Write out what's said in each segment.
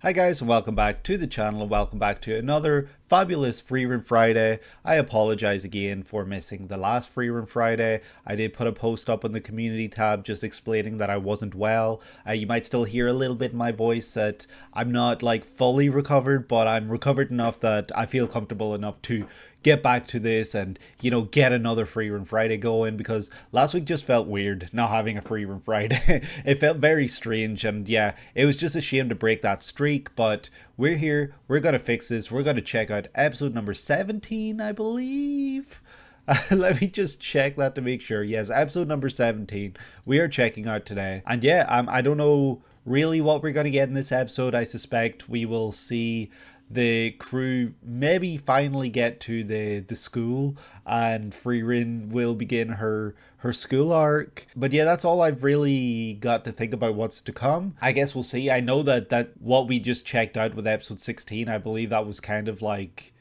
Hi guys, and welcome back to the channel and welcome back to another fabulous Frieren Friday. I apologize again for missing the last Frieren Friday. I did put a post up on the community tab just explaining that I wasn't well. You might still hear a little bit in my voice that I'm not like fully recovered, but I'm recovered enough that I feel comfortable enough to get back to this and, you know, get another Frieren Friday going, because last week just felt weird not having a Frieren Friday. It felt very strange, and yeah, it was just a shame to break that streak, but we're here, we're gonna fix this, we're gonna check out episode number 17, I believe. Let me just check that to make sure. Yes, episode number 17 we are checking out today. And yeah, I don't know really what we're gonna get in this episode. I suspect we will see the crew maybe finally get to the school, and Frieren will begin her school arc. But yeah, that's all I've really got to think about what's to come. I guess we'll see. I know that what we just checked out with episode 16, I believe that was kind of like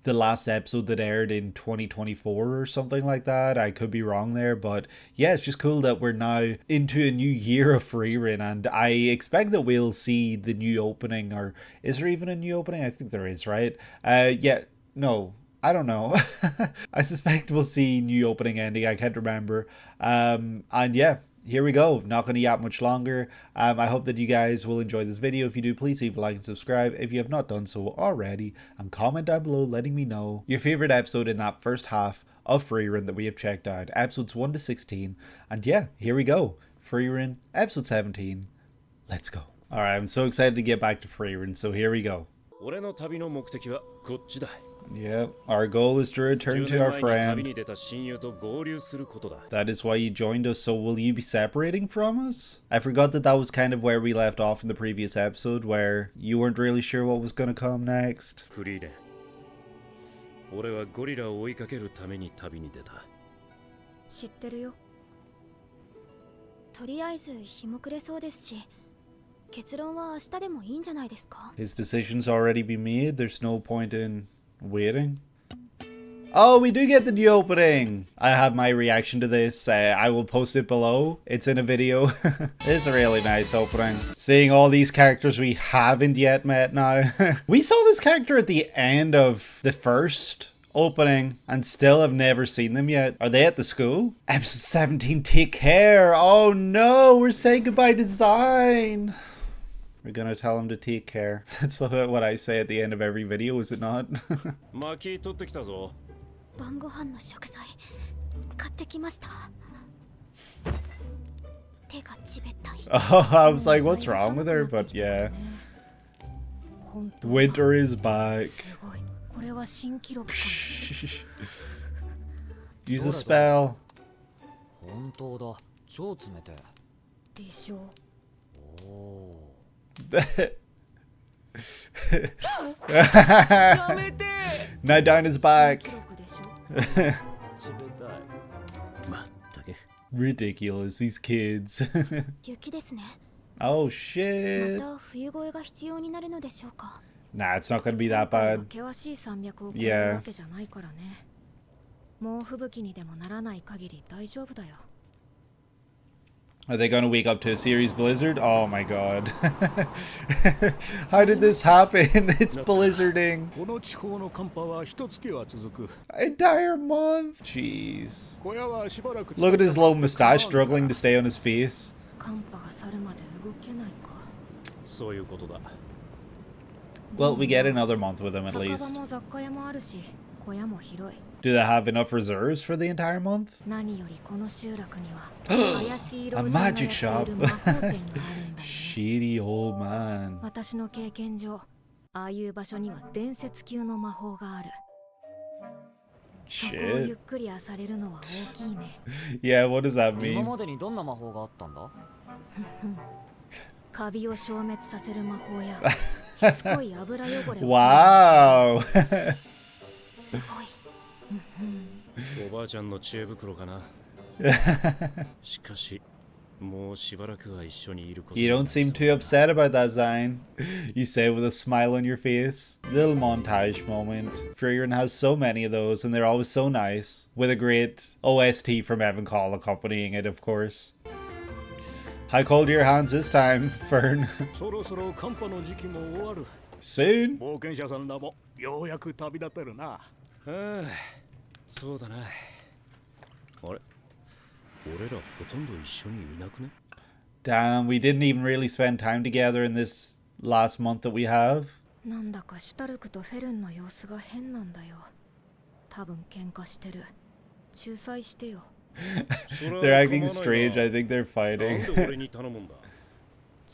the last episode that aired in 2024 or something like that. I could be wrong there, but yeah, it's just cool that we're now into a new year of Frieren, and I expect that we'll see the new opening. Or is there even a new opening? I think there is, right? Yeah, no, I don't know. I suspect we'll see new opening ending. I can't remember. And yeah, here we go. Not going to yap much longer. I hope that you guys will enjoy this video. If you do, please leave a like and subscribe if you have not done so already, and comment down below letting me know your favorite episode in that first half of Frieren that we have checked out, episodes 1 to 16. And yeah, here we go. Frieren, episode 17. Let's go. Alright, I'm so excited to get back to Frieren, so here we go. Yep, our goal is to return to our friend. That is why you joined us, so will you be separating from us? I forgot that was kind of where we left off in the previous episode, where you weren't really sure what was gonna come next. Frieren. 俺はゴリラを追いかけるために旅に出た。知ってるよ。とりあえず日も暮れそうですし、結論は明日でもいいんじゃないですか? His decision's already been made. There's no point in waiting. Oh, we do get the new opening. I have my reaction to this. I will post it below. It's in a video. It's a really nice opening. Seeing all these characters we haven't yet met now. We saw this character at the end of the first opening and still have never seen them yet. Are they at the school? Episode 17, take care. Oh no, we're saying goodbye to Sein. We're gonna tell him to take care. That's what I say at the end of every video, is it not? Oh, I was like, what's wrong with her? But yeah. Winter is back. Use a spell. Now down his back. Ridiculous, these kids. Oh shit. Nah, it's not gonna be that bad. Yeah. Are they gonna wake up to a serious blizzard? Oh my god. How did this happen? It's blizzarding. Entire month. Jeez. Look at his little mustache struggling to stay on his face. Well, we get another month with him at least. Do they have enough reserves for the entire month? A magic shop. Shitty old man. Shit. Yeah, what does that mean? Wow. おばあちゃんの知恵袋かな。しかし、もうしばらくは一緒にいること。 You don't seem too upset about that, Sein. You say with a smile on your face. Little montage moment. Frieren has so many of those, and they're always so nice. With a great OST from Evan Call accompanying it, of course. How cold are your hands this time, Fern? そろそろ寒波の時期も終わる。 Soon? 冒険者さんらもようやく旅立てるな。ああ、そうだな。あれ、俺らほとんど一緒にいなくね？ Damn, we didn't even really spend time together in this last month that we have. なんだかシュタルクとフェルンの様子が変なんだよ。多分喧嘩してる。仲裁してよ。They're acting strange. I think they're なん fighting. で俺に頼むんだ？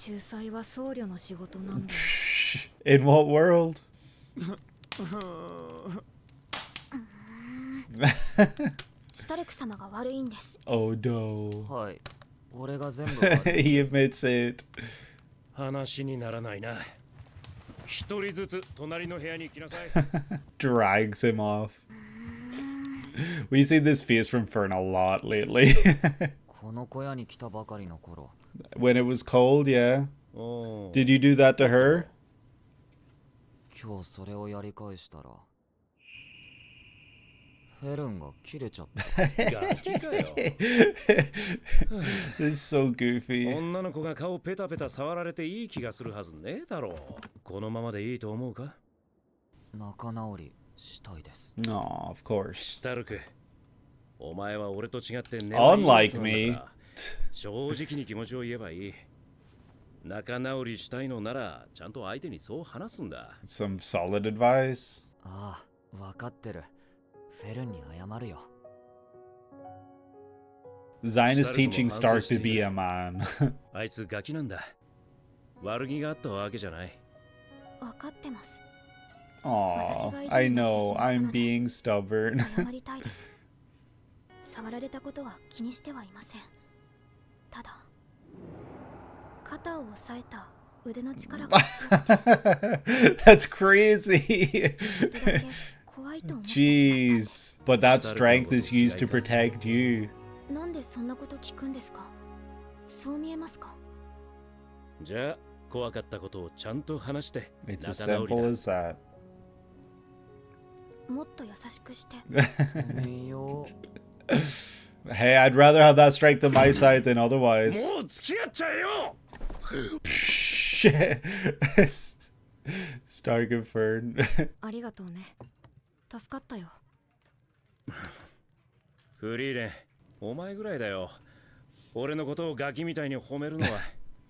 仲裁は僧侶の仕事なんだよ。In what world? シュタルク様が悪いんです。 Oh no. はい。俺が全部 He admits it. 話にならないな。一人ずつ隣の部屋に行きなさい。Drags him off. We've seen this face from Fern a lot lately. この小屋に来たばかりの頃、 When it was cold, yeah. おー Did you do that to her? 今日それをやり返したら、フェルンが切れちゃった。ガキかよ。 This is so goofy. 女の子が顔ペタペタ触られていい気がするはずねえだろう。このままでいいと思うか？仲直りしたいです。 No, of course. シュタルク、お前は俺と違ってね。 Unlike me. 正直に気持ちを言えばいい。仲直りしたいのならちゃんと相手にそう話すんだ。 Some solid advice. ああ、わかってる。フェルンに謝るよ。 Sein is teaching Stark to be a man. あいつガキなんだ。悪気があったわけじゃない。分かってます。 Aw, I know, I'm being stubborn. 謝りたいです。触られたことは気にしてはいません。ただ、肩を押さえた腕の力が強くて That's crazy. ちょっとだけ怖いと思ってしまったんです。 Jeez. But that strength is used to protect you. なんでそんなこと聞くんですか？そう見えますか？じゃあ怖かったことをちゃんと話して It's as 仲直り simple だ。 as that. もっと優しくして。ごめんよ。 Hey, I'd rather have that strength on my side than otherwise. もう付き合っちゃえよ。 Shit. Stark and Fern. ありがとうね。助かったよ。フリーレン、お前ぐらいだよ。俺のことをガキみたいに褒めるのは。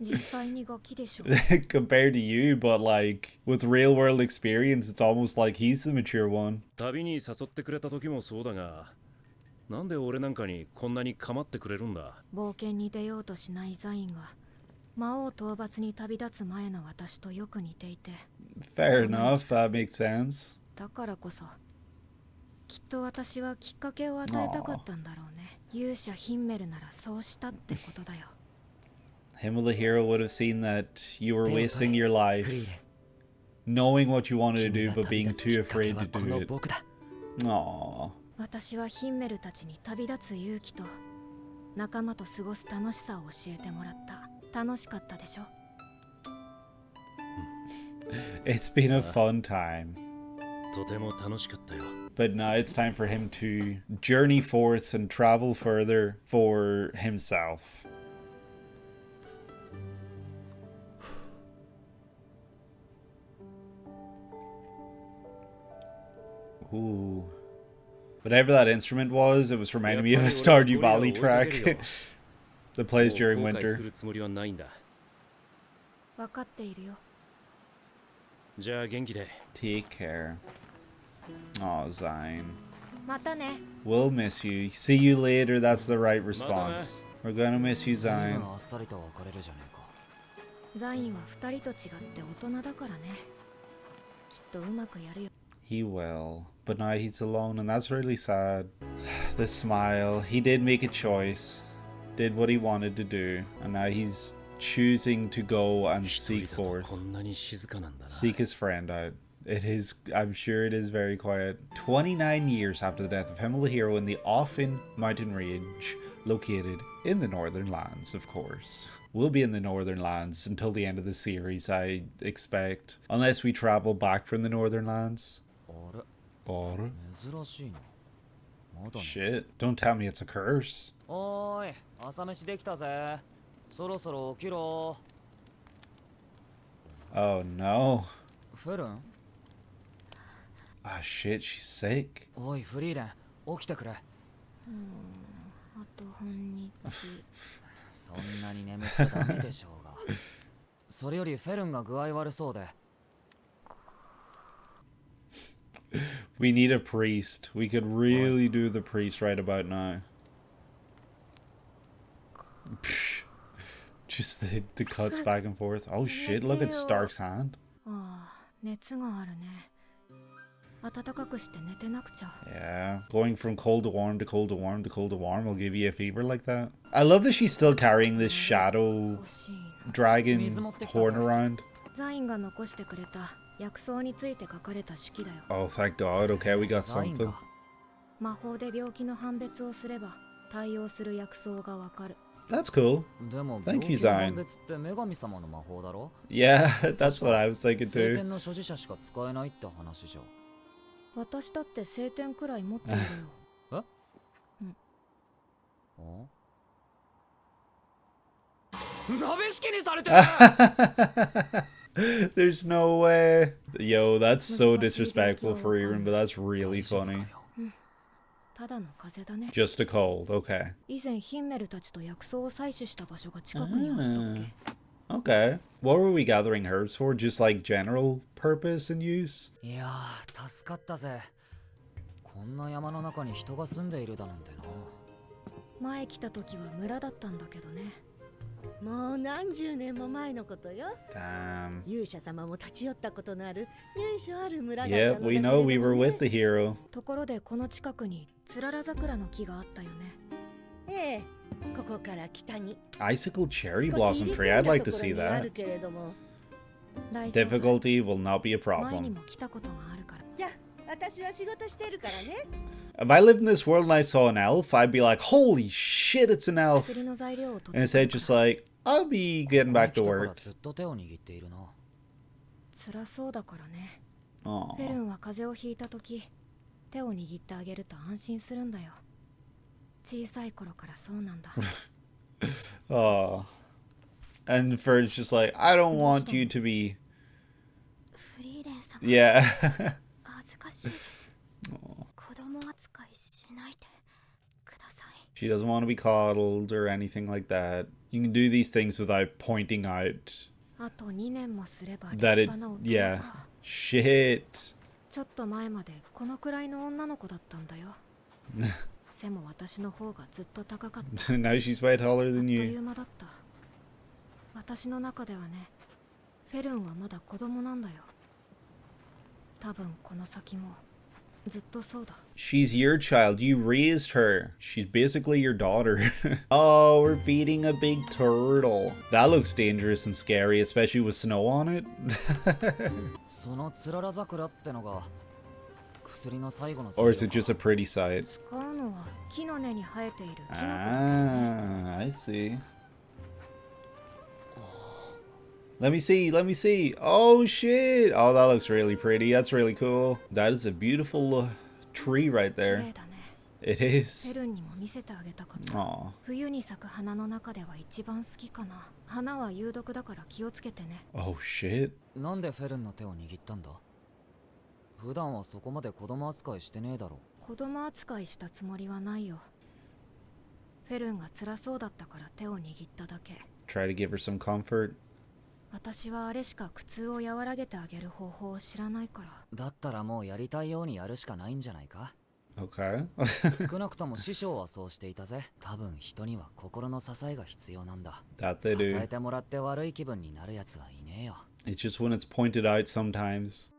実際にガキでしょ。 Compared to you, but like with real world experience, it's almost like he's the mature one. 旅に誘ってくれた時もそうだが、なんで俺なんかにこんなに構ってくれるんだ？冒険に出ようとしないザインが魔王討伐に旅立つ前の私とよく似ていて、 Fair enough, that makes sense. だからこそきっと私はきっかけを与えたかったんだろうね。勇者ヒンメルならそうしたってことだよ。 Him of the hero would have seen that you were では wasting your フ life, リーレ knowing what you ン wanted to 君 do, が but 旅 being 立つ too きっかけ afraid は to こ do の it. 僕だ。 Aww. 私はヒンメルたちに旅立つ勇気と仲間と過ごす楽しさを教えてもらった。楽しかったでしょ？ It's been a fun time. とても楽しかったよ。 But now it's time for him to journey forth and travel further for himself. Ooh. Whatever that instrument was, it was reminding me of a Stardew Valley track that plays during 後悔す winter. るつもりはないんだ。分かっているよ。じゃあ元気で。 Take care. Oh, Sein. またね。 We'll miss you. See you later. That's the right response. We're gonna miss you, 随 Sein. 分あっさりと別れるじゃねえか。ザインは二人と違って大人だからね。きっとうまくやるよ。 He will. But now he's alone, and that's really sad. The smile. He did make a choice. Did what he wanted to do. And now he's choosing to go and 一 seek 人だと forth. こんなに静かなんだな。 Seek his friend out. It is, I'm sure it is very quiet. 29 years after the death of Himmel the Hero in the Offin mountain range, located in the Northern Lands, of course. We'll be in the Northern Lands until the end of the series, I expect. Unless we travel back from the Northern Lands. あれ Or... 珍しいな。まだね。 Shit. Don't tell me it's a curse. おーい、朝飯できたぜ。そろそろ起きろ。 Oh no. フェルン。 Ah shit, she's sick. おいフリーレン、起きてくれ。あと半日。そんなに眠っちゃダメでしょうが。それよりフェルンが具合悪そうで。 We need a priest. We could really do the priest right about now. Just the cuts back and forth. Oh shit, look at Stark's hand. ああ、熱があるね。暖かくして寝てなくちゃ。 Yeah, going from cold to warm to cold to warm to cold to warm will give you a fever like that. I love that she's still carrying this shadow 欲しいな。 dragon horn around. ザインが残してくれた薬草について書かれた手記だよ。 Oh, thank God. Okay, we got ザイン something. が。魔法で病気の判別をすれば対応する薬草がわかる。 That's cool. でも Thank you, 病気の Sein. 判別って女神様の魔法だろ。 Yeah, that's what I was thinking 聖 too. 典の所持者しか使えないって話じゃ。私だって聖典くらい持っているよ。お鍋敷きにされてる。 There's no way. Yo, that's so disrespectful for Frieren, but that's really funny. ただの風邪だね。 Just a cold, okay. 以前ヒンメルたちと薬草を採取した場所が近くにあったっけ。 Okay. What were we gathering herbs for? Just like general purpose and use? いやー助かったぜ。こんな山の中に人が住んでいるだなんてな。前来た時は村だったんだけどね。もう何十年も前のことよ。 Damn. 勇者様も立ち寄ったことのある由緒ある村だったの Yep, だけ we れど know も we were ね with the hero. ところでこの近くにつらら桜の木があったよね。ええ、ここから北に Icicle cherry 少し blossom 入 tree. り組 I'd んだ like と to ころ see にあ that. るけれども。大丈夫。 Difficulty will not be a 前に problem. も来たことがあるから。じゃあ私は仕事してるからね。 If I lived in this world and I saw an elf, I'd be like, holy shit, it's an elf. 薬の材料を取って And instead, just like, I'll be getting back to ここに来たから work. ずっと手を握っているな。辛そうだからね。 Aw. フェルンは風邪をひいた時手を握ってあげると安心するんだよ。小さい頃からそうなんだ。 Aw. And Fern's just like, I don't want you to be. フリーレン様、 Yeah. 恥ずかしいです。子供扱いしないでください。 She doesn't want to be coddled or anything like that. You can do these things without pointing out あと2年もすれば立 that it. 派な大人 Yeah. か。 Shit. ちょっと前までこのくらいの女の子だったんだよ。背も私の方がずっと高かった。 Now she's way taller あっ than とい you. う間だった。私の中ではね、フェルンはまだ子供なんだよ。多分この先もずっとそうだ。 She's your child. You raised her. She's basically your daughter. Oh, we're feeding a big turtle. That looks dangerous and scary, especially with snow on it. そのつらら桜ってのが薬の最後の Or is it just a pretty sight? 使うのは木の根に生えているキノコ。 Ah, I see. Let me see, let me see. Oh shit. Oh, that looks really pretty. That's really cool. That is a beautiful tree right 綺 there. 麗だね。 It フェ is. ルンにも見せてあげたかった。 Aw. 冬に咲く花の中では一番好きかな。花は有毒だから気をつけてね。 Oh shit. なんでフェルンの手を握ったんだ。普段はそこまで子供扱いしてねえだろ。子供扱いしたつもりはないよ。フェルンが辛そうだったから手を握っただけ。 Try to give her some comfort. 私はあれしか苦痛を和らげてあげる方法を知らないから。だったらもうやりたいようにやるしかないんじゃないか。 Okay. 少なくとも師匠はそうしていたぜ。多分人には心の支えが必要なんだ。 That 支 they え do. てもらって悪い気分になるやつはいねえよ。 It's just when it's pointed out sometimes.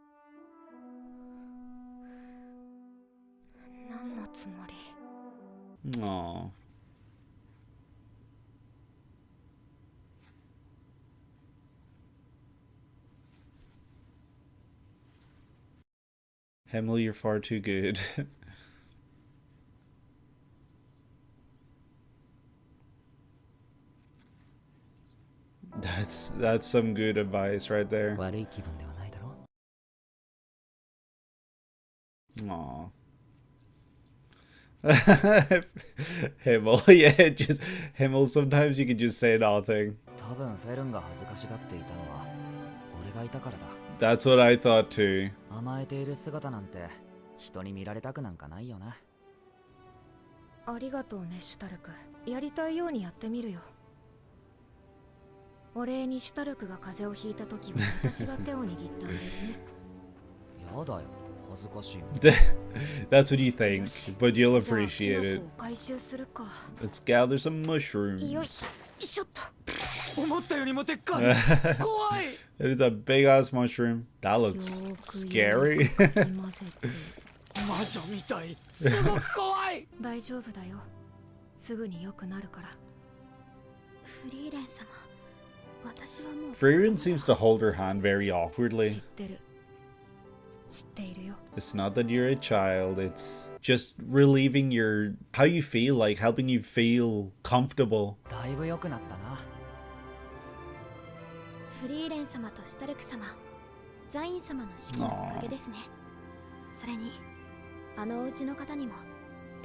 何のつもり。 Aw. Himmel, you're far too good. That's some good advice right there. 悪い気分ではないだろ。 Aw. Himmel, yeah, just Himmel. Sometimes you can just say nothing. 多分フェルンが恥ずかしがっていたのは俺がいたからだ。 That's what I thought too. 甘えている姿なんて人に見られたくなんかないよな。ありがとうねシュタルク。やりたいようにやってみるよ。お礼にシュタルクが風邪をひいた時は私が手を握ってあげるね。やだよ、恥ずかしいもん。 That's what you think, but you'll じゃあ appreciate キノ it. コを回収するか。 Let's gather some よい mushrooms. しょっと。思ったよりもでっかい。怖い。 It is a big ass mushroom. That looks よーく scary. かき混ぜて。魔女みたい。すごく怖い。大丈夫だよ。すぐに良くなるから。フリーレン様、私はもう。 Frieren seems to hold her hand very 知 awkwardly. ってる。知っているよ。 It's not that you're a child, it's just relieving how you feel, like helping you feel comfortable. だいぶ良くなったな。フリーレン様とシュタルク様、ザイン様の指揮のおかげですね。それに、あのお家の方にも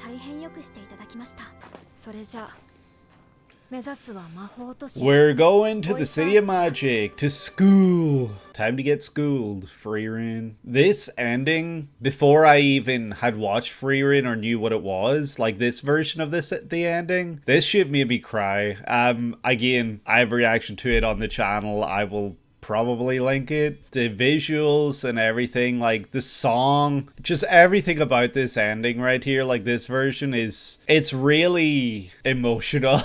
大変よくしていただきました。それじゃあ、目指すは魔法都市。 We're going to the city of magic, to school. Time to get schooled, Frieren. This ending, before I even had watched Frieren or knew what it was, like this version of the ending, this shit made me cry. Again, I have a reaction to it on the channel. I will probably link it. The visuals and everything, like the song, just everything about this ending right here, like this version it's really emotional.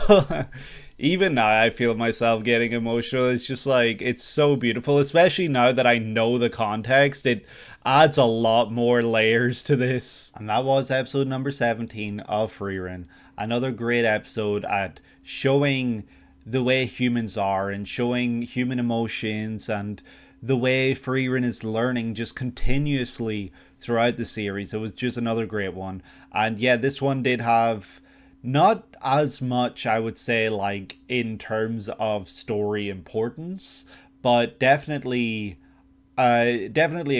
Even now I feel myself getting emotional. It's just like, it's so beautiful, especially now that I know the context. It adds a lot more layers to this. And that was episode number 17 of Frieren. Another great episode at showing the way humans are and showing human emotions and the way Frieren is learning just continuously throughout the series. It was just another great one. And yeah, this one did have not as much, I would say, like in terms of story importance, but definitely a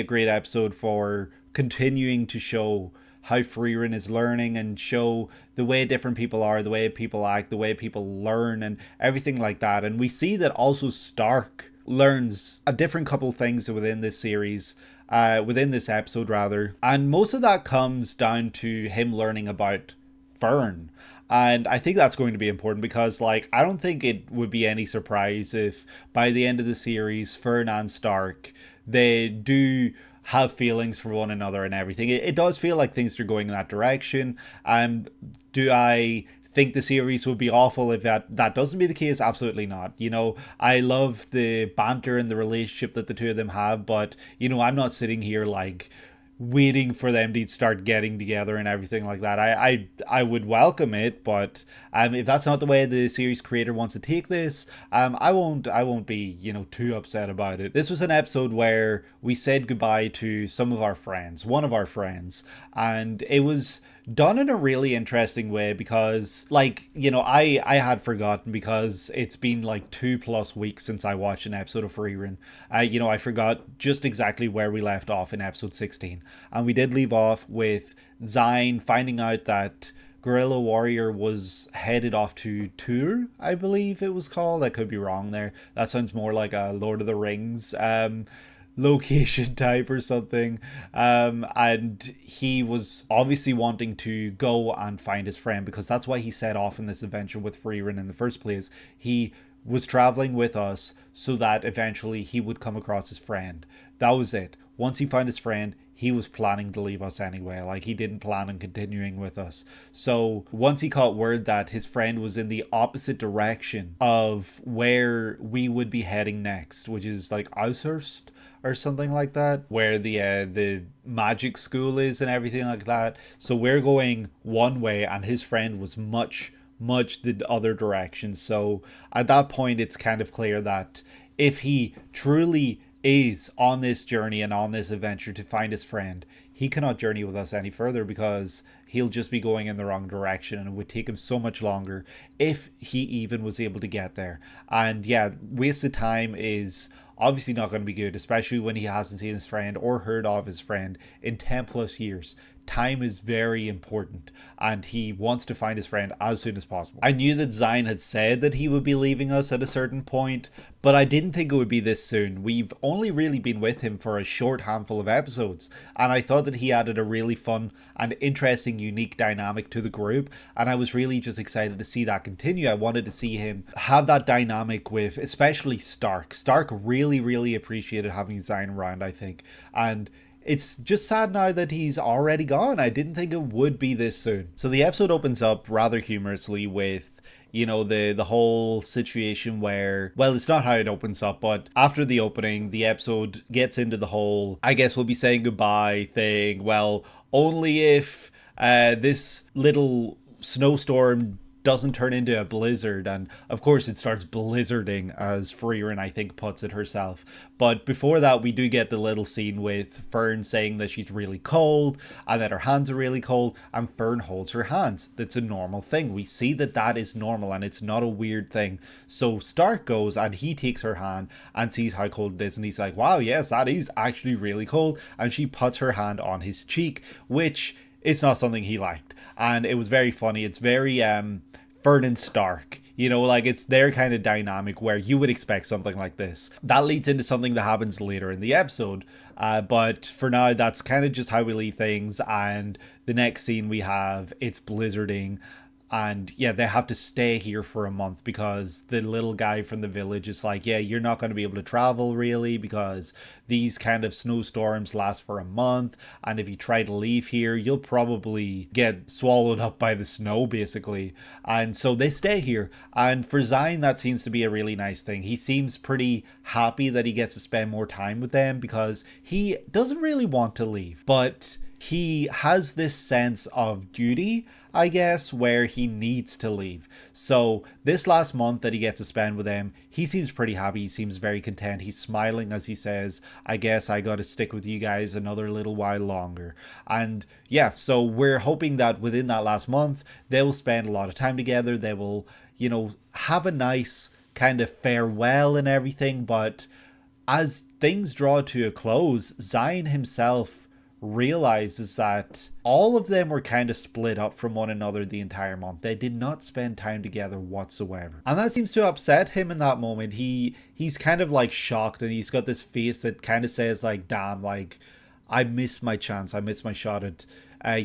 great episode for continuing to show how Frieren is learning and show the way different people are, the way people act, the way people learn and everything like that. And we see that also Stark learns a different couple things within this series, within this episode rather. And most of that comes down to him learning about Fern. And I think that's going to be important because, like, I don't think it would be any surprise if by the end of the series, Fern and Stark, they do have feelings for one another and everything. It does feel like things are going in that direction. Do I think the series would be awful if that doesn't be the case? Absolutely not. You know, I love the banter and the relationship that the two of them have, but, you know, I'm not sitting here like waiting for them to start getting together and everything like that. I would welcome it, but if that's not the way the series creator wants to take this, I won't be, you know, too upset about it. This was an episode where we said goodbye to some of our friends, one of our friends, and it was done in a really interesting way because, like, you know, I had forgotten because it's been like 2+ weeks since I watched an episode of Frieren. You know, I forgot just exactly where we left off in episode 16, and we did leave off with Sein finding out that Guerrilla Warrior was headed off to Tour, I believe it was called. I could be wrong there. That sounds more like a Lord of the Rings location type or something, and he was obviously wanting to go and find his friend because that's why he set off in this adventure with Frieren in the first place. He was traveling with us so that eventually he would come across his friend. That was it. Once he found his friend, he was planning to leave us anyway. Like, he didn't plan on continuing with us. So once he caught word that his friend was in the opposite direction of where we would be heading next, which is like Aushurst or something like that, where the magic school is and everything like that. So we're going one way and his friend was much the other direction. So at that point, it's kind of clear that if he truly is on this journey and on this adventure to find his friend, he cannot journey with us any further because he'll just be going in the wrong direction and it would take him so much longer if he even was able to get there. And yeah, wasted time is obviously not going to be good, especially when he hasn't seen his friend or heard of his friend in 10+ years. time is very important and he wants to find his friend as soon as possible. I knew that Sein had said that he would be leaving us at a certain point, but I didn't think it would be this soon. We've only really been with him for a short handful of episodes, and I thought that he added a really fun and interesting, unique dynamic to the group, and I was really just excited to see that continue. I wanted to see him have that dynamic with especially Stark. Stark really, really appreciated having Sein around, I think, and it's just sad now that he's already gone. I didn't think it would be this soon. So the episode opens up rather humorously with, you know, the whole situation where, well, it's not how it opens up, but after the opening, the episode gets into the whole, I guess we'll be saying goodbye thing. Well, only if this little snowstorm doesn't turn into a blizzard, and of course it starts blizzarding, as Frieren I think puts it herself. But before that, we do get the little scene with Fern saying that she's really cold and that her hands are really cold, and Fern holds her hands. That's a normal thing. We see that that is normal and it's not a weird thing. So Stark goes and he takes her hand and sees how cold it is, and he's like, wow, yes, that is actually really cold. And she puts her hand on his cheek, which is not something he liked, and it was very funny. It's very Fern and Stark, you know, like it's their kind of dynamic where you would expect something like this. That leads into something that happens later in the episode, but for now that's kind of just how we leave things. And the next scene we have, it's blizzarding, and yeah, they have to stay here for a month because the little guy from the village is like, yeah, you're not going to be able to travel really because these kind of snowstorms last for a month, and if you try to leave here, you'll probably get swallowed up by the snow basically. And so they stay here, and for Sein that seems to be a really nice thing. He seems pretty happy that he gets to spend more time with them because he doesn't really want to leave, but he has this sense of duty, I guess, where he needs to leave. So this last month that he gets to spend with them, he seems pretty happy. He seems very content. He's smiling as he says, I guess I got to stick with you guys another little while longer. And yeah, so we're hoping that within that last month, they will spend a lot of time together. They will, you know, have a nice kind of farewell and everything. But as things draw to a close, Sein himself realizes that all of them were kind of split up from one another the entire month. They did not spend time together whatsoever, and that seems to upset him in that moment. He's kind of like shocked, and he's got this face that kind of says like, damn, like I missed my chance, I missed my shot at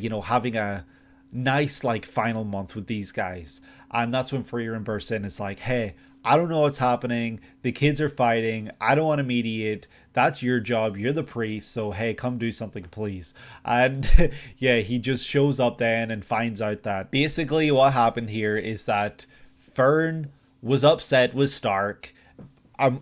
you know, having a nice like final month with these guys. And that's when Frieren bursts in and is like, hey, I don't know what's happening. The kids are fighting. I don't want to mediate. That's your job. You're the priest. So, hey, come do something, please. And yeah, he just shows up then and finds out that basically what happened here is that Fern was upset with Stark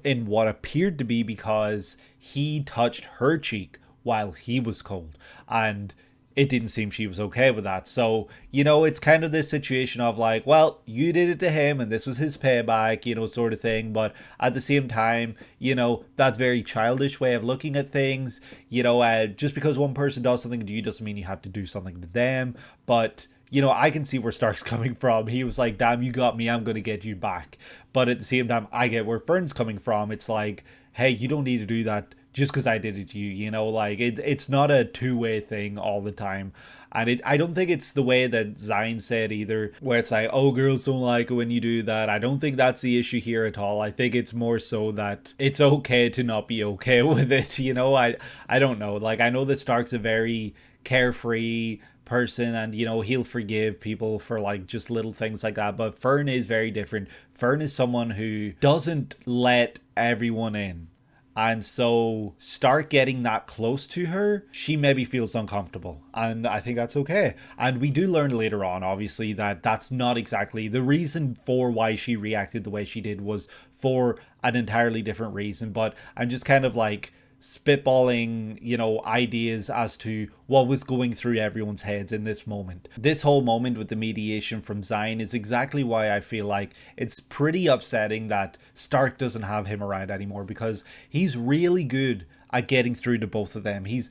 in what appeared to be because he touched her cheek while he was cold. And it didn't seem she was okay with that. So, you know, it's kind of this situation of like, well, you did it to him and this was his payback, you know, sort of thing. But at the same time, you know, that's very childish way of looking at things. You know, just because one person does something to you doesn't mean you have to do something to them. But, you know, I can see where Stark's coming from. He was like, damn, you got me, I'm going to get you back. But at the same time, I get where Fern's coming from. It's like, hey, you don't need to do that just because I did it to you, you know, like it's not a two-way thing all the time. And I don't think it's the way that Sein said either, where it's like, oh, girls don't like it when you do that. I don't think that's the issue here at all. I think it's more so that it's okay to not be okay with it, you know. I don't know. Like, I know that Stark's a very carefree person and, you know, he'll forgive people for like just little things like that. But Fern is very different. Fern is someone who doesn't let everyone in. And so Stark getting that close to her, she maybe feels uncomfortable. And I think that's okay. And we do learn later on, obviously, that that's not exactly the reason for why she reacted the way she did was for an entirely different reason. But I'm just kind of like spitballing, you know, ideas as to what was going through everyone's heads in this moment. This whole moment with the mediation from Sein is exactly why I feel like it's pretty upsetting that Stark doesn't have him around anymore, because he's really good at getting through to both of them. He's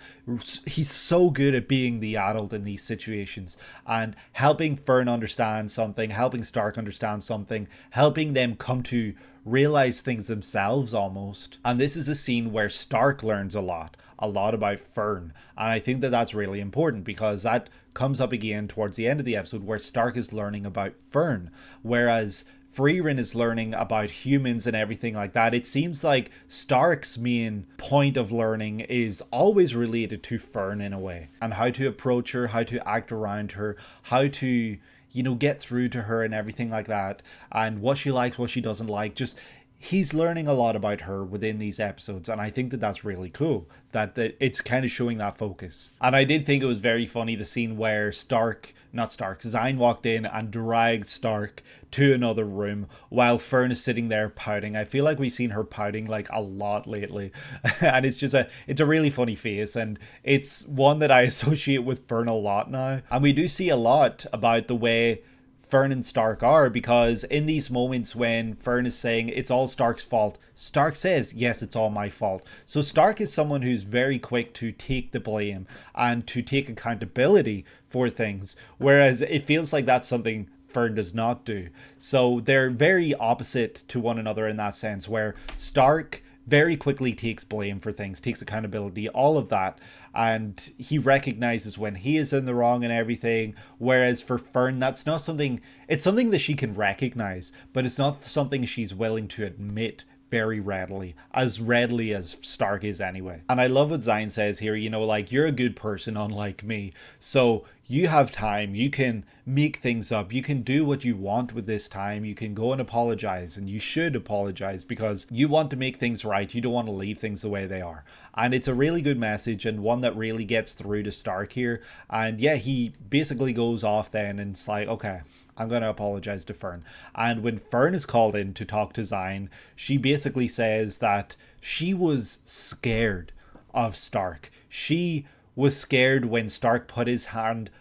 so good at being the adult in these situations and helping Fern understand something, helping Stark understand something, helping them come to realize things themselves almost. And this is a scene where Stark learns a lot about Fern. And I think that that's really important because that comes up again towards the end of the episode where Stark is learning about Fern, whereas Frieren is learning about humans and everything like that. It seems like Stark's main point of learning is always related to Fern in a way, and how to approach her, how to act around her, how to, you know, get through to her and everything like that, and what she likes, what she doesn't like. Just he's learning a lot about her within these episodes, and I think that that's really cool that it's kind of showing that focus. And I did think it was very funny, the scene where Sein walked in and dragged Stark to another room while Fern is sitting there pouting. I feel like we've seen her pouting like a lot lately and it's a really funny face, and it's one that I associate with Fern a lot now. And we do see a lot about the way Fern and Stark are, because in these moments when Fern is saying it's all Stark's fault, Stark says, yes, it's all my fault. So Stark is someone who's very quick to take the blame and to take accountability for things, whereas it feels like that's something Fern does not do. So they're very opposite to one another in that sense, where Stark very quickly takes blame for things, takes accountability, all of that, and he recognizes when he is in the wrong and everything, whereas for Fern, that's not something, it's something that she can recognize, but it's not something she's willing to admit very readily as Stark is anyway. And I love what Sein says here, you know, like, you're a good person unlike me, so you have time, you can make things up, you can do what you want with this time, you can go and apologize, and you should apologize because you want to make things right, you don't want to leave things the way they are. And it's a really good message, and one that really gets through to Stark here. And yeah, he basically goes off then and it's like, okay, I'm going to apologize to Fern. And when Fern is called in to talk to Sein, she basically says that she was scared of Stark. She was scared when Stark put his hand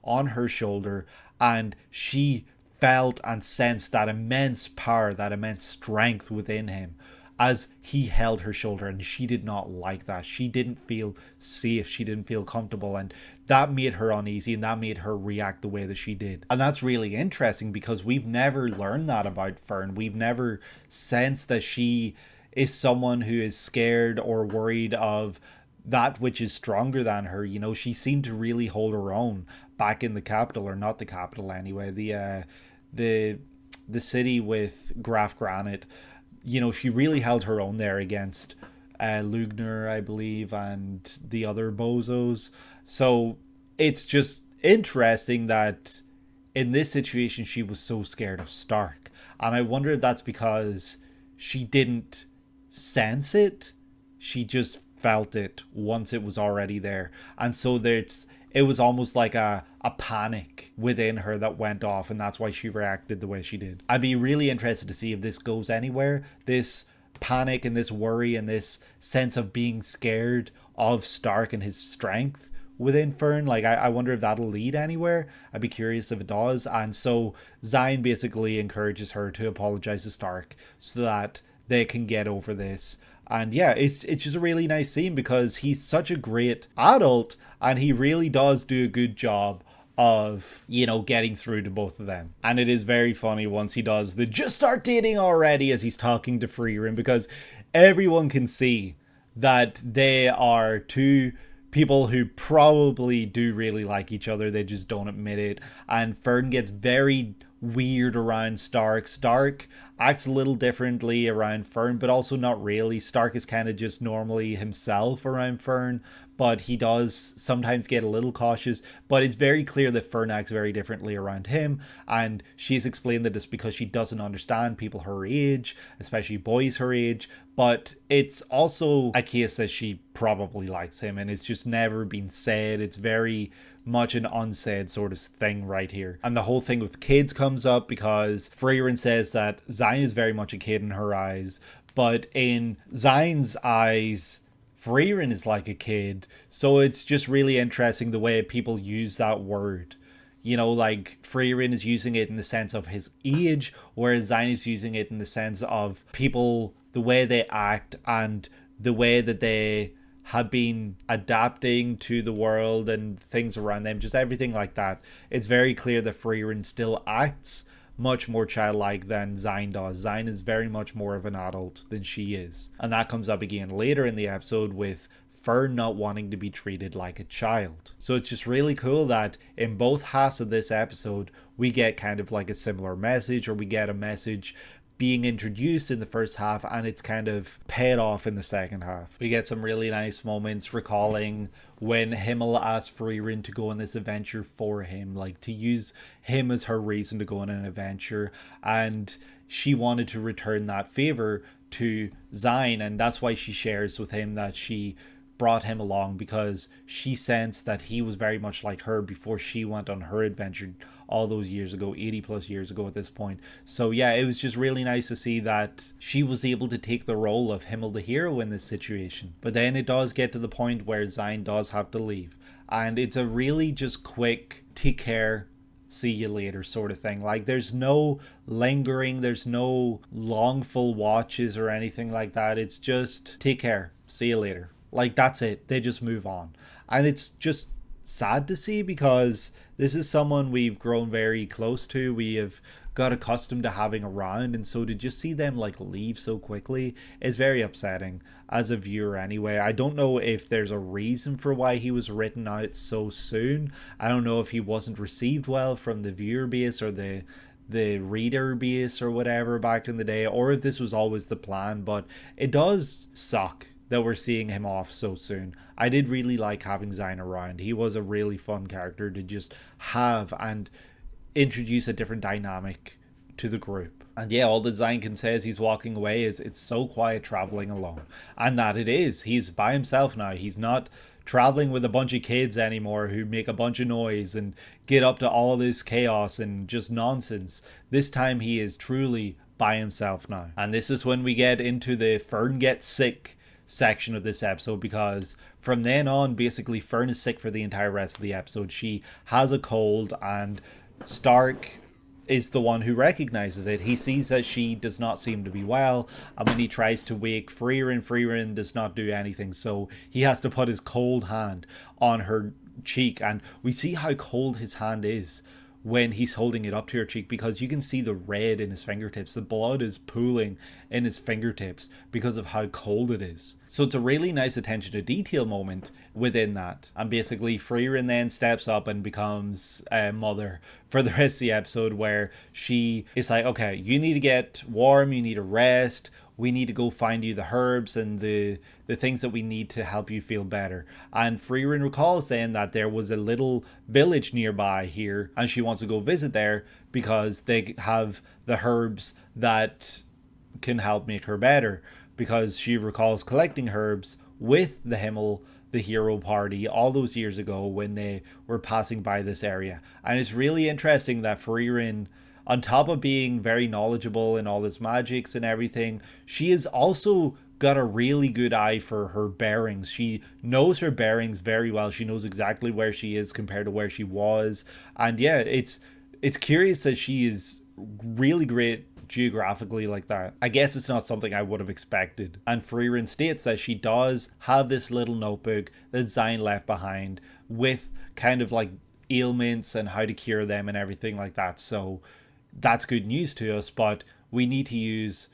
on her shoulder, and she felt and sensed that immense power, that immense strength within him as he held her shoulder, and she did not like that. She didn't feel safe, she didn't feel comfortable, and that made her uneasy, and that made her react the way that she did. And that's really interesting because we've never learned that about Fern. We've never sensed that she is someone who is scared or worried of that which is stronger than her. You know, she seemed to really hold her own back in the capital, or not the capital anyway, the city with Graf Granite. You know, she really held her own there against Lugner, I believe, and the other bozos. So it's just interesting that in this situation she was so scared of Stark. And I wonder if that's because she didn't sense it. She just felt it once it was already there. And so it was almost like a panic within her that went off, and that's why she reacted the way she did. I'd be really interested to see if this goes anywhere, this panic and this worry and this sense of being scared of Stark and his strength within Fern. Like, I wonder if that'll lead anywhere. I'd be curious if it does. And so Sein basically encourages her to apologize to Stark so that they can get over this. And yeah, it's just a really nice scene because he's such a great adult, and he really does do a good job of, you know, getting through to both of them. And it is very funny once he does the "just start dating already" as he's talking to Frieren, because everyone can see that they are two people who probably do really like each other. They just don't admit it. And Fern gets very weird around Stark. Stark acts a little differently around Fern, but also not really. Stark is kind of just normally himself around Fern, but he does sometimes get a little cautious. But it's very clear that Fern acts very differently around him, and she's explained that it's because she doesn't understand people her age, especially boys her age. But it's also a case that she probably likes him, and it's just never been said. It's very much an unsaid sort of thing right here. And the whole thing with kids comes up because Frieren says that Sein is very much a kid in her eyes, but in Sein's eyes, Frieren is like a kid. So it's just really interesting the way people use that word. You know, like Frieren is using it in the sense of his age, whereas Sein is using it in the sense of people, the way they act and the way that they have been adapting to the world and things around them, just everything like that. It's very clear that Frieren still acts much more childlike than Sein does. Sein is very much more of an adult than she is. And that comes up again later in the episode with Fern not wanting to be treated like a child. So it's just really cool that in both halves of this episode, we get kind of like a similar message, or we get a message being introduced in the first half and it's kind of paid off in the second half. We get some really nice moments recalling when Himmel asked Frieren to go on this adventure for him, like to use him as her reason to go on an adventure, and she wanted to return that favor to Sein, and that's why she shares with him that she brought him along, because she sensed that he was very much like her before she went on her adventure all those years ago, 80 plus years ago at this point. So yeah, it was just really nice to see that she was able to take the role of Himmel the hero in this situation. But then it does get to the point where Sein does have to leave, and it's a really just quick take care, see you later sort of thing. Like there's no lingering, there's no long full watches or anything like that. It's just take care, see you later. Like that's it. They just move on. And it's just sad to see, because this is someone we've grown very close to. We have got accustomed to having around, and so to just see them like leave so quickly is very upsetting as a viewer anyway. I don't know if there's a reason for why he was written out so soon. I don't know if he wasn't received well from the viewer base or the reader base or whatever back in the day, or if this was always the plan, but it does suck that we're seeing him off so soon. I did really like having Sein around. He was a really fun character to just have and introduce a different dynamic to the group. And yeah, all that Sein can say as he's walking away is it's so quiet traveling alone. And that it is. He's by himself now. He's not traveling with a bunch of kids anymore who make a bunch of noise and get up to all this chaos and just nonsense. This time he is truly by himself now. And this is when we get into the Fern gets sick section of this episode, because from then on basically Fern is sick for the entire rest of the episode. She has a cold and Stark is the one who recognizes it. He sees that she does not seem to be well, and when he tries to wake Frieren does not do anything, so he has to put his cold hand on her cheek, and we see how cold his hand is when he's holding it up to her cheek, because you can see the red in his fingertips. The blood is pooling in his fingertips because of how cold it is. So it's a really nice attention to detail moment within that. And basically Frieren then steps up and becomes a mother for the rest of the episode, where she is like, okay, you need to get warm, you need to rest, we need to go find you the herbs and the things that we need to help you feel better. And Frieren recalls then that there was a little village nearby here, and she wants to go visit there because they have the herbs that can help make her better, because she recalls collecting herbs with the Himmel the hero party all those years ago when they were passing by this area. And it's really interesting that Frieren, on top of being very knowledgeable in all this magics and everything, she has also got a really good eye for her bearings. She knows her bearings very well. She knows exactly where she is compared to where she was. And yeah, it's curious that she is really great geographically like that. I guess it's not something I would have expected. And Frieren states that she does have this little notebook that Sein left behind with kind of like ailments and how to cure them and everything like that. So that's good news to us, but we need to use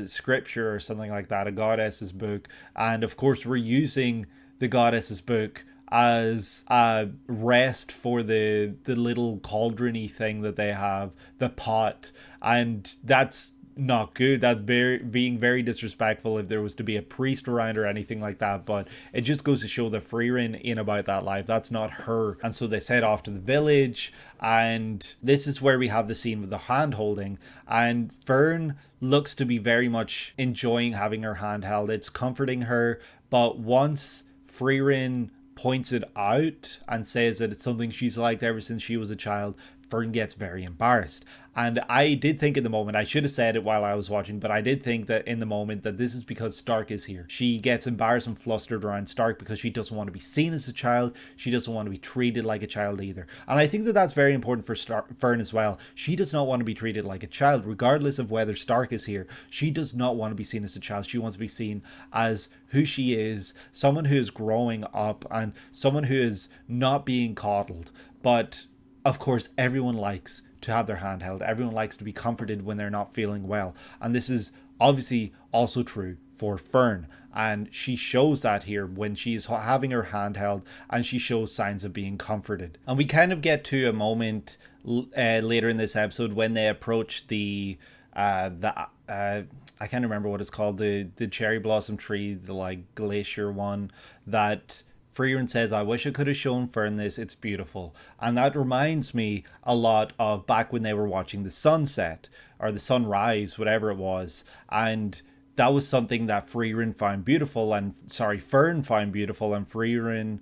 scripture or something like that, a goddess's book. And of course we're using the goddess's book as a rest for the little cauldron-y thing that they have, the pot, and that's not good. That's being very disrespectful if there was to be a priest around or anything like that. But it just goes to show that Frieren ain't about that life. That's not her. And so they set off to the village, and this is where we have the scene with the hand holding, and Fern looks to be very much enjoying having her hand held. It's comforting her, but once Frieren points it out and says that it's something she's liked ever since she was a child, Fern gets very embarrassed. And I did think in the moment, I should have said it while I was watching, but I did think that in the moment that this is because Stark is here. She gets embarrassed and flustered around Stark because she doesn't want to be seen as a child. She doesn't want to be treated like a child either. And I think that that's very important for Fern as well. She does not want to be treated like a child, regardless of whether Stark is here. She does not want to be seen as a child. She wants to be seen as who she is, someone who is growing up and someone who is not being coddled. But of course, everyone likes to have their hand held. Everyone likes to be comforted when they're not feeling well. And this is obviously also true for Fern. And she shows that here when she's having her hand held and she shows signs of being comforted. And we kind of get to a moment later in this episode when they approach the I can't remember what it's called, the cherry blossom tree, the like glacier one, that Frieren says, I wish I could have shown Fern this, it's beautiful. And that reminds me a lot of back when they were watching the sunset or the sunrise, whatever it was. And that was something that Fern found beautiful, and Frieren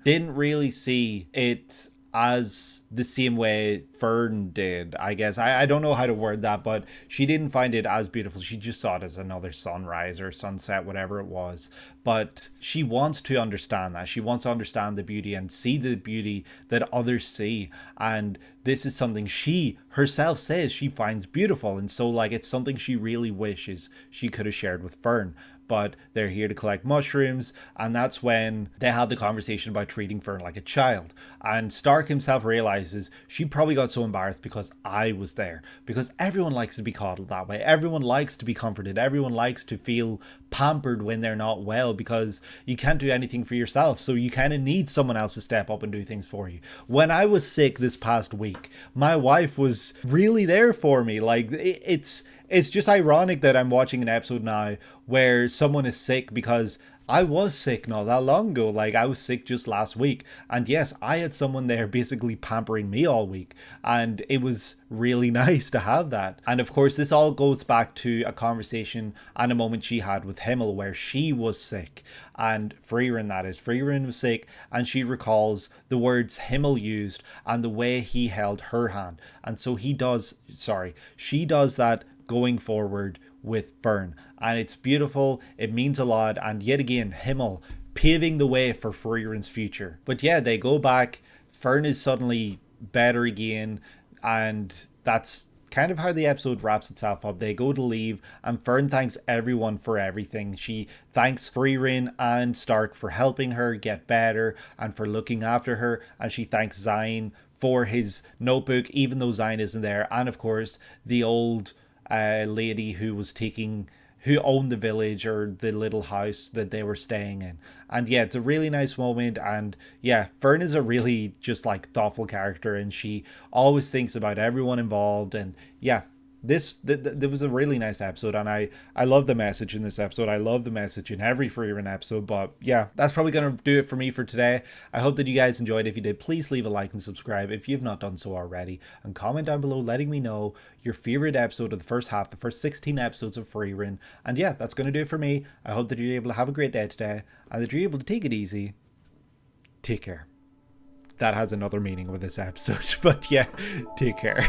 didn't really see it as the same way Fern did, I guess. I don't know how to word that, but she didn't find it as beautiful. She just saw it as another sunrise or sunset, whatever it was. But she wants to understand that. She wants to understand the beauty and see the beauty that others see. And this is something she herself says she finds beautiful. And so like it's something she really wishes she could have shared with Fern. But they're here to collect mushrooms, and that's when they have the conversation about treating Fern like a child. And Stark himself realizes she probably got so embarrassed because I was there. Because everyone likes to be coddled that way. Everyone likes to be comforted. Everyone likes to feel pampered when they're not well, because you can't do anything for yourself. So you kind of need someone else to step up and do things for you. When I was sick this past week, my wife was really there for me. Like it's just ironic that I'm watching an episode now where someone is sick, because I was sick not that long ago. Like I was sick just last week. And yes, I had someone there basically pampering me all week. And it was really nice to have that. And of course, this all goes back to a conversation and a moment she had with Himmel where she was sick. And Frieren was sick, and she recalls the words Himmel used and the way he held her hand. And so she does that going forward with Fern, and it's beautiful. It means a lot, and yet again Himmel paving the way for Frieren's future. But yeah, they go back. Fern is suddenly better again, and that's kind of how the episode wraps itself up. They go to leave, and Fern thanks everyone for everything. She thanks Frieren and Stark for helping her get better and for looking after her, and she thanks Sein for his notebook, even though Sein isn't there, and of course the old lady who owned the village or the little house that they were staying in. And yeah, it's a really nice moment. And yeah, Fern is a really just like thoughtful character, and she always thinks about everyone involved. And yeah, there was a really nice episode, and I love the message in this episode. I love the message in every Frieren episode. But yeah, that's probably gonna do it for me for today. I hope that you guys enjoyed. If you did, please leave a like and subscribe if you've not done so already, and comment down below letting me know your favorite episode of the first 16 episodes of Frieren. And yeah, that's gonna do it for me. I hope that you're able to have a great day today, and that you're able to take it easy. Take care. That has another meaning with this episode, but yeah, take care.